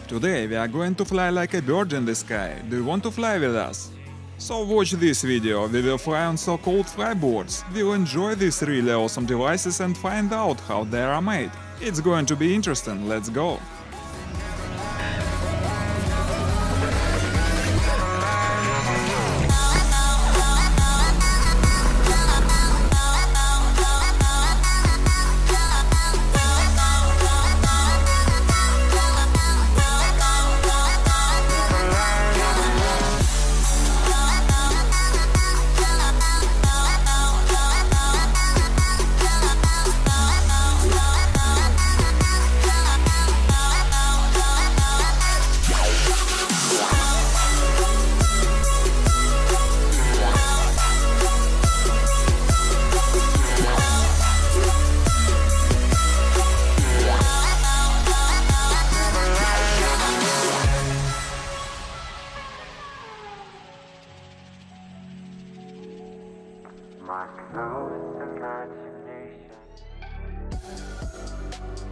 Today we are going to fly like a bird in the sky. Do you want to fly with us? So watch this video, we will fly on so-called flyboards. We'll enjoy these really awesome devices and find out how they are made. It's going to be interesting, let's go!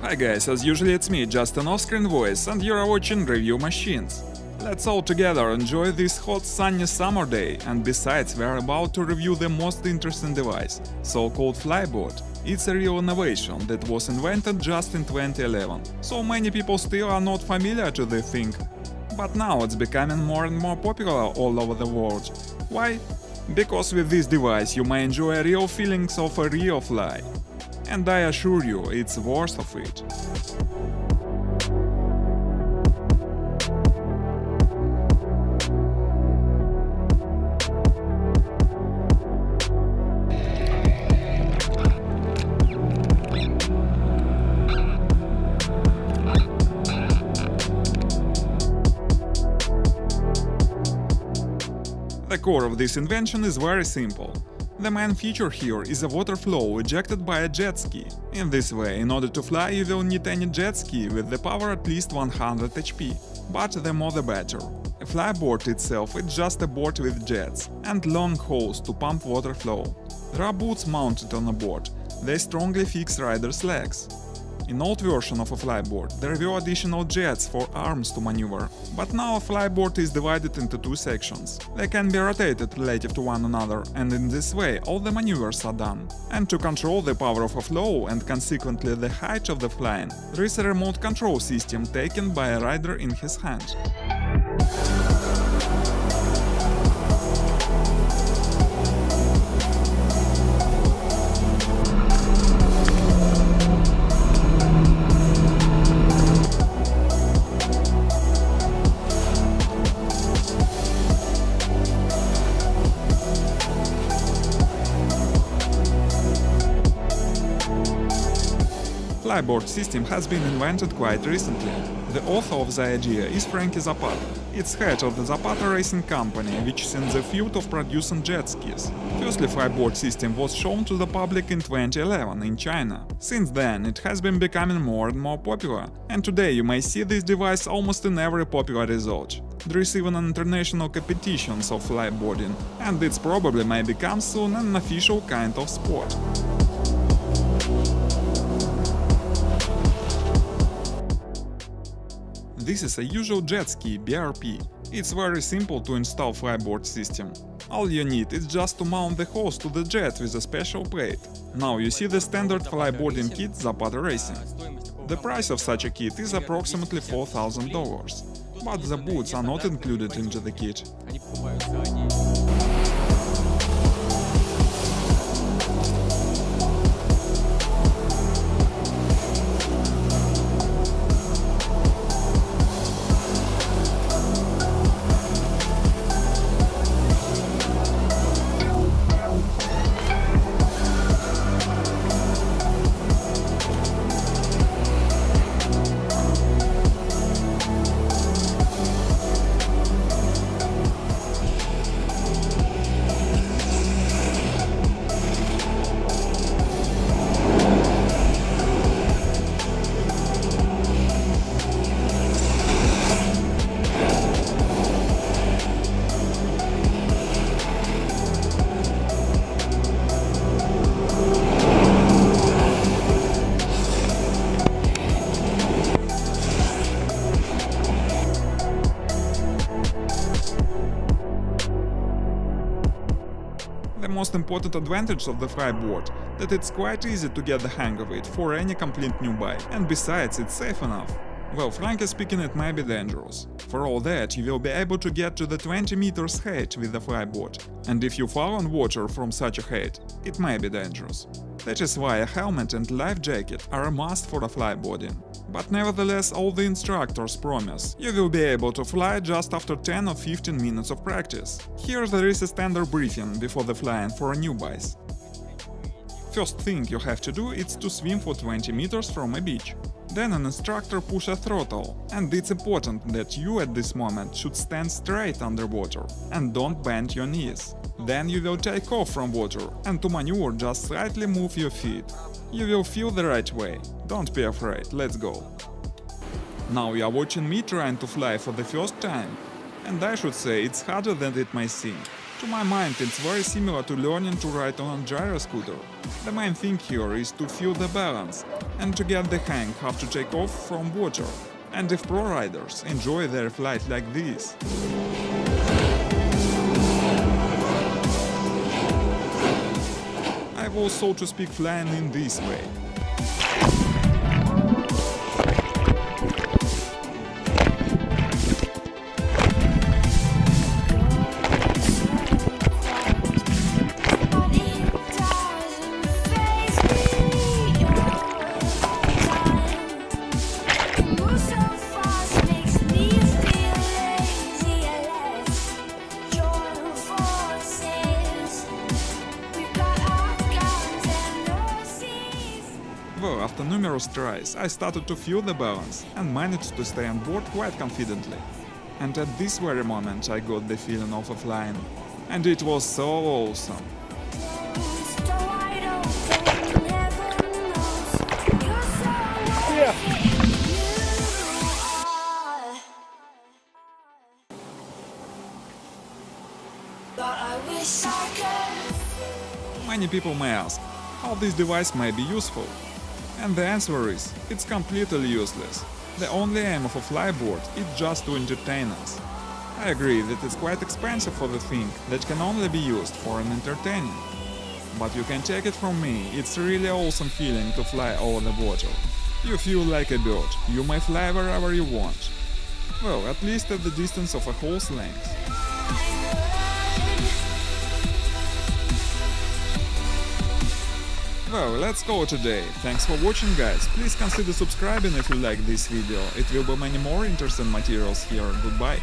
Hi guys, as usually it's me, just an off-screen voice, and you're watching Review Machines. Let's all together enjoy this hot sunny summer day, and besides we're about to review the most interesting device, so-called Flyboard. It's a real innovation that was invented just in 2011, so many people still are not familiar to the thing. But now it's becoming more and more popular all over the world. Why? Because with this device you may enjoy real feelings of a real fly. And I assure you, it's worth of it. The core of this invention is very simple. The main feature here is a water flow ejected by a jet ski. In this way, in order to fly you will need any jet ski with the power at least 100 HP, but the more the better. A flyboard itself is just a board with jets and long hose to pump water flow. There are boots mounted on a board, they strongly fix rider's legs. In old version of a flyboard there were additional jets for arms to maneuver, but now a flyboard is divided into two sections. They can be rotated relative to one another, and in this way all the maneuvers are done. And to control the power of a flow and consequently the height of the flying, there is a remote control system taken by a rider in his hand. Flyboard system has been invented quite recently. The author of the idea is Frankie Zapata. It's head of the Zapata Racing Company, which is in the field of producing jet skis. Firstly, Flyboard system was shown to the public in 2011 in China. Since then, it has been becoming more and more popular, and today you may see this device almost in every popular resort. There is even an international competitions of flyboarding, and it probably may become soon an official kind of sport. This is a usual jet ski BRP. It's very simple to install flyboard system. All you need is just to mount the hose to the jet with a special plate. Now you see the standard flyboarding kit Zapata Racing. The price of such a kit is approximately $4,000, but the boots are not included into the kit. most important advantage of the Flyboard that it's quite easy to get the hang of it for any complete newbie, and besides it's safe enough. Well, frankly speaking, it might be dangerous. For all that, you will be able to get to the 20 meters height with the Flyboard, and if you fall on water from such a height, it might be dangerous. That is why a helmet and life jacket are a must for a flyboarding. But nevertheless, all the instructors promise you will be able to fly just after 10 or 15 minutes of practice. Here there is a standard briefing before the flying for newbies. First thing you have to do is to swim for 20 meters from a beach. Then an instructor push a throttle, and it's important that you at this moment should stand straight underwater and don't bend your knees. Then you will take off from water, and to maneuver just slightly move your feet. You will feel the right way. Don't be afraid, let's go. Now you are watching me trying to fly for the first time, and I should say it's harder than it may seem. To my mind, it's very similar to learning to ride on a gyro scooter. The main thing here is to feel the balance, and to get the hang have to take off from water. And if pro riders enjoy their flight like this. I was, so to speak, flying in this way. Well, after numerous tries, I started to feel the balance and managed to stay on board quite confidently. And at this very moment I got the feeling of flying. And it was so awesome. Many people may ask how this device may be useful. And the answer is, it's completely useless. The only aim of a flyboard is just to entertain us. I agree that it's quite expensive for the thing that can only be used for an entertaining. But you can take it from me, it's really awesome feeling to fly over the water. You feel like a bird, you may fly wherever you want. Well, at least at the distance of a horse length. Well, let's go today. Thanks for watching, guys. Please consider subscribing if you like this video. It will be many more interesting materials here. Goodbye.